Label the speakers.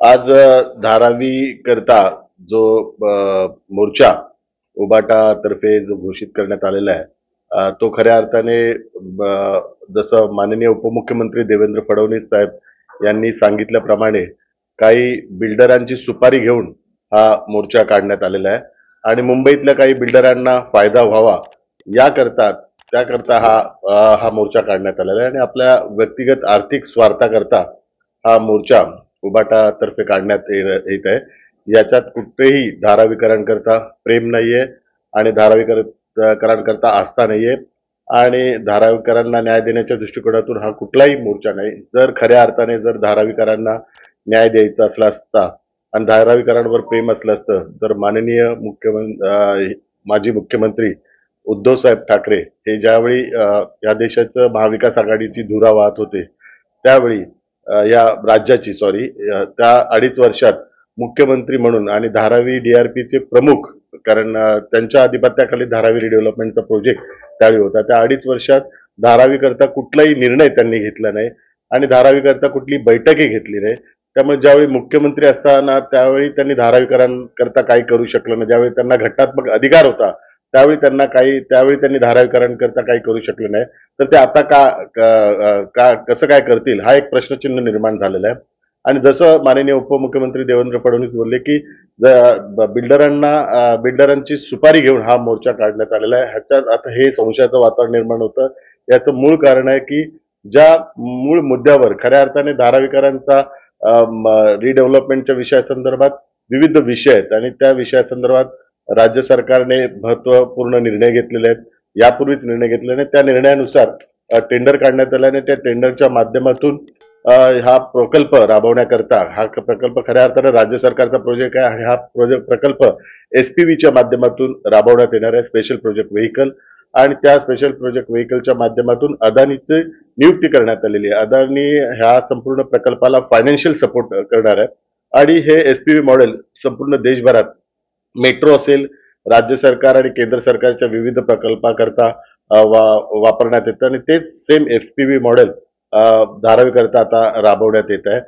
Speaker 1: आज धारावी करता जो मोर्चा उबाटा तर्फे जो घोषित करण्यात आलेला आहे, तो खऱ्या अर्थाने जसं माननीय उपमुख्यमंत्री देवेंद्र फडणवीस साहेब यांनी सांगितल्याप्रमाणे काही बिल्डरांची सुपारी घेऊन हा मोर्चा काढण्यात आलेला आहे आणि मुंबईतल्या काही बिल्डरांना फायदा व्हावा याकरता त्याकरता हा मोर्चा काढण्यात आलेला आहे आणि आपल्या व्यक्तिगत आर्थिक स्वार्थाकरता हा मोर्चा उबाटातर्फे काढण्यात येत आहे. याच्यात कुठेही धारावीकरांकरता प्रेम नाहीये आणि धारावीकरांकरता आस्था नाहीये आणि धारावीकरांना न्याय देण्याच्या दृष्टिकोनातून हा कुठलाही मोर्चा नाही. जर खऱ्या अर्थाने जर धारावीकरांना न्याय द्यायचा असला असता आणि धारावीकरांवर प्रेम असलं असतं तर माननीय माजी मुख्यमंत्री उद्धव साहेब ठाकरे हे ज्यावेळी या देशाचं महाविकास आघाडीची धुरा वाहत होते त्यावेळी या राज्याची त्या 2.5 वर्षात मुख्यमंत्री म्हणून आणि धारावी डीआरपीचे प्रमुख, कारण त्यांच्या अधिपत्याखाली धारावी रिडेव्हलपमेंटचा प्रोजेक्ट त्यावेळी होता. त्या 2.5 वर्षात धारावी करता कुठलाही निर्णय त्यांनी घेतला नाही आणि धारावी करता कुठली बैठकही घेतली नाही. त्यामुळे ज्यावेळी मुख्यमंत्री असताना त्यावेळी त्यांनी धारावीकरांकरता काही करू शकलं नाही. ज्यावेळी त्यांना घटनात्मक अधिकार होता त्यावेळी त्यांनी धारावीकरांकरता काही करू शकले नाही. तर ते आता कसं काय करतील हा एक प्रश्नचिन्ह निर्माण झालेला आहे. आणि जसं माननीय उपमुख्यमंत्री देवेंद्र फडणवीस बोलले की बिल्डरांची सुपारी घेऊन हा मोर्चा काढण्यात आलेला आहे. ह्याच्यात आता हे संशयाचं वातावरण निर्माण होतं. याचं मूळ कारण आहे की ज्या मूळ मुद्द्यावर खऱ्या अर्थाने धारावीकरांचा रिडेव्हलपमेंटच्या विषयासंदर्भात विविध विषय आहेत आणि त्या विषयासंदर्भात राज्य सरकारने महत्वपूर्ण निर्णय घेतलेले आहेत. यापूर्वीच निर्णय घेतलेले त्या निर्णयानुसार टेंडर काढण्यात आले आणि त्या टेंडरच्या माध्यमातून हा प्रकल्प राबवण्याकरता हा प्रकल्प खऱ्या अर्थाने राज्य सरकारचा प्रोजेक्ट आहे आणि हा प्रकल्प एसपीव्हीच्या माध्यमातून राबवण्यात येणार आहे, स्पेशल प्रोजेक्ट व्हेकल. आणि त्या स्पेशल प्रोजेक्ट व्हेकलच्या माध्यमातून अदानीची नियुक्ती करण्यात आलेली आहे. अदानी ह्या संपूर्ण प्रकल्पाला फायनान्शियल सपोर्ट करणार आहे आणि हे एसपीव्ही मॉडेल संपूर्ण देशभरात मेट्रो असेल, राज्य सरकार आणि केंद्र सरकारच्या विविध प्रकल्पाकरता वापरण्यात येतं आणि तेच सेम एसपीव्ही मॉडेल धारावीकरता आता राबवण्यात येत आहे.